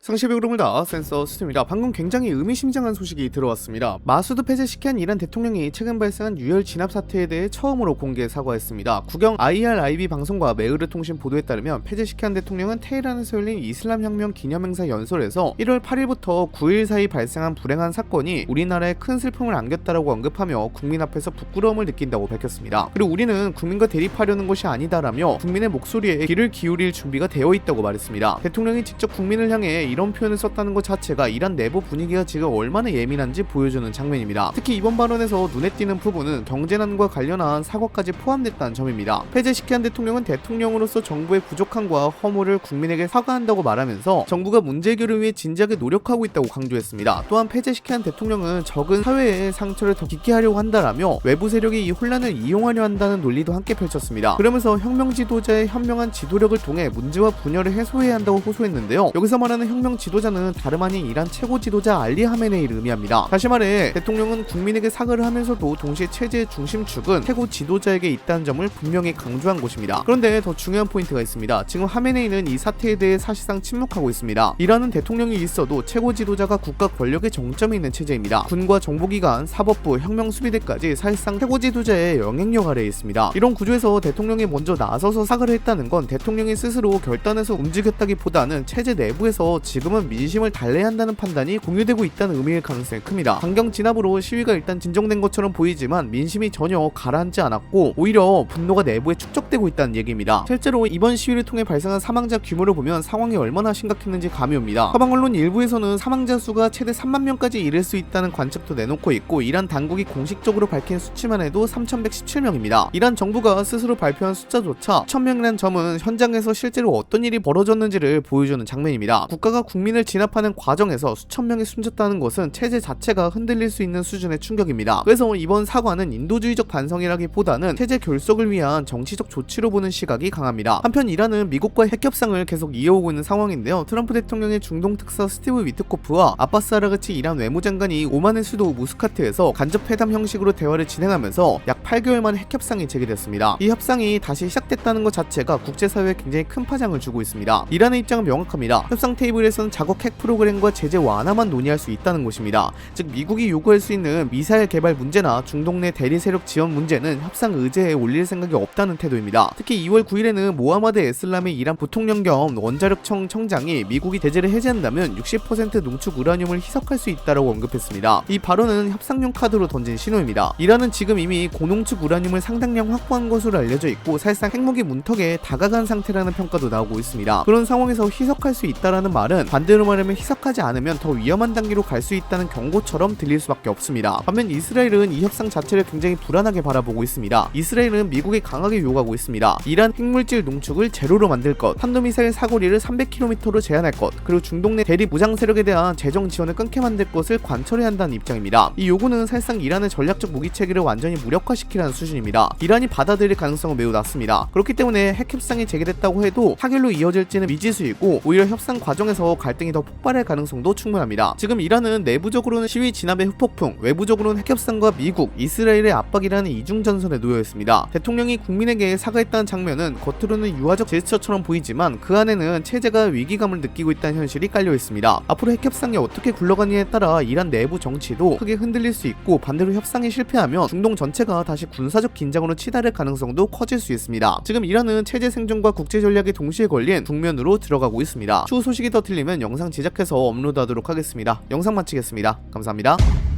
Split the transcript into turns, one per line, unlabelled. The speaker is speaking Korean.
상시의 흐름을 다 센서 수트입니다. 방금 굉장히 의미심장한 소식이 들어왔습니다. 마수드 폐쇄시킨 이란 대통령이 최근 발생한 유혈 진압 사태에 대해 처음으로 공개 사과했습니다. 국영 IRIB 방송과 메으르 통신 보도에 따르면 폐쇄시킨 대통령은 테헤란에서 열린 이슬람혁명 기념행사 연설에서 1월 8일부터 9일 사이 발생한 불행한 사건이 우리나라에 큰 슬픔을 안겼다라고 언급하며 국민 앞에서 부끄러움을 느낀다고 밝혔습니다. 그리고 우리는 국민과 대립하려는 것이 아니다라며 국민의 목소리에 귀를 기울일 준비가 되어 있다고 말했습니다. 대통령이 직접 국민을 향해 이런 표현을 썼다는 것 자체가 이란 내부 분위기가 지금 얼마나 예민한지 보여주는 장면입니다. 특히 이번 발언에서 눈에 띄는 부분은 경제난과 관련한 사과까지 포함됐다는 점입니다. 폐쇄시킨 대통령은 대통령으로서 정부의 부족함과 허물을 국민에게 사과한다고 말하면서 정부가 문제 해결을 위해 진지하게 노력하고 있다고 강조했습니다. 또한 폐쇄시킨 대통령은 적은 사회의 상처를 더 깊게 하려고 한다라며 외부 세력이 이 혼란을 이용하려 한다는 논리도 함께 펼쳤습니다. 그러면서 혁명 지도자의 현명한 지도력을 통해 문제와 분열을 해소해야 한다고 호소했는데요. 여기서 말하는 혁명 지도자는 다름 아닌 이란 최고 지도자 알리 하메네이를 의미합니다. 다시 말해 대통령은 국민에게 사과를 하면서도 동시에 체제의 중심축은 최고 지도자에게 있다는 점을 분명히 강조한 것입니다. 그런데 더 중요한 포인트가 있습니다. 지금 하메네이는 이 사태에 대해 사실상 침묵하고 있습니다. 이란은 대통령이 있어도 최고 지도자가 국가 권력의 정점에 있는 체제입니다. 군과 정보기관, 사법부, 혁명수비대까지 사실상 최고 지도자의 영향력 아래에 있습니다. 이런 구조에서 대통령이 먼저 나서서 사과를 했다는 건 대통령이 스스로 결단해서 움직였다기보다는 체제 내부에서 지금은 민심을 달래야 한다는 판단이 공유되고 있다는 의미일 가능성이 큽니다. 강경 진압으로 시위가 일단 진정된 것처럼 보이지만 민심이 전혀 가라앉지 않았고 오히려 분노가 내부에 축적되고 있다는 얘기입니다. 실제로 이번 시위를 통해 발생한 사망자 규모를 보면 상황이 얼마나 심각했는지 감이 옵니다. 서방 언론 일부에서는 사망자 수가 최대 3만 명까지 이를 수 있다는 관측도 내놓고 있고 이란 당국이 공식적으로 밝힌 수치만 해도 3,117명입니다. 이란 정부가 스스로 발표한 숫자조차 1,000명이라는 점은 현장에서 실제로 어떤 일이 벌어졌는지를 보여주는 장면입니다. 국가가 국민을 진압하는 과정에서 수천 명이 숨졌다는 것은 체제 자체가 흔들릴 수 있는 수준의 충격입니다. 그래서 이번 사과는 인도주의적 반성이라기보다는 체제 결속을 위한 정치적 조치로 보는 시각이 강합니다. 한편 이란은 미국과의 핵협상을 계속 이어오고 있는 상황인데요. 트럼프 대통령의 중동 특사 스티브 위트코프와 아바스 아라그치 이란 외무장관이 오만의 수도 무스카트에서 간접 회담 형식으로 대화를 진행하면서 약 8개월 만에 핵협상이 재개됐습니다. 이 협상이 다시 시작됐다는 것 자체가 국제사회에 굉장히 큰 파장을 주고 있습니다. 이란의 입장은 명확합니다. 협상 테이블에서는 자국 핵 프로그램과 제재 완화만 논의할 수 있다는 것입니다. 즉 미국이 요구할 수 있는 미사일 개발 문제나 중동 내 대리 세력 지원 문제는 협상 의제에 올릴 생각이 없다는 태도입니다. 특히 2월 9일에는 모하마드 에슬람의 이란 부통령 겸 원자력청 청장이 미국이 제재를 해제한다면 60% 농축 우라늄을 희석할 수 있다고 언급했습니다. 이 발언은 협상용 카드로 던진 신호입니다. 이란은 지금 이미 고농축 우라늄을 상당량 확보한 것으로 알려져 있고 사실상 핵무기 문턱에 다가간 상태라는 평가도 나오고 있습니다. 그런 상황에서 희석할 수 있다라는 말은 반대로 말하면 희석하지 않으면 더 위험한 단계로 갈 수 있다는 경고처럼 들릴 수밖에 없습니다. 반면 이스라엘은 이 협상 자체를 굉장히 불안하게 바라보고 있습니다. 이스라엘은 미국에 강하게 요구하고 있습니다. 이란 핵물질 농축을 제로로 만들 것, 탄도미사일 사거리를 300km로 제한할 것, 그리고 중동 내 대리 무장 세력에 대한 재정 지원을 끊게 만들 것을 관철해야 한다는 입장입니다. 이 요구는 사실상 이란의 전략적 무기 체계를 완전히 무력화시키라는 수준입니다. 이란이 받아들일 가능성은 매우 낮습니다. 그렇기 때문에 핵협상이 재개됐다고 해도 타결로 이어질지는 미지수이고 오히려 협상 과정에서 갈등이 더 폭발할 가능성도 충분합니다. 지금 이란은 내부적으로는 시위 진압의 후폭풍, 외부적으로는 핵협상과 미국, 이스라엘의 압박이라는 이중전선에 놓여 있습니다. 대통령이 국민에게 사과했다는 장면은 겉으로는 유화적 제스처처럼 보이지만 그 안에는 체제가 위기감을 느끼고 있다는 현실이 깔려 있습니다. 앞으로 핵협상이 어떻게 굴러가느냐에 따라 이란 내부 정치도 크게 흔들릴 수 있고 반대로 협상이 실패하면 중동 전체가 다시 군사적 긴장으로 치달을 가능성도 커질 수 있습니다. 지금 이란은 체제 생존과 국제 전략이 동시에 걸린 국면으로 들어가고 있습니다. 추후 소식이 더 틀리면 영상 제작해서 업로드하도록 하겠습니다. 영상 마치겠습니다. 감사합니다.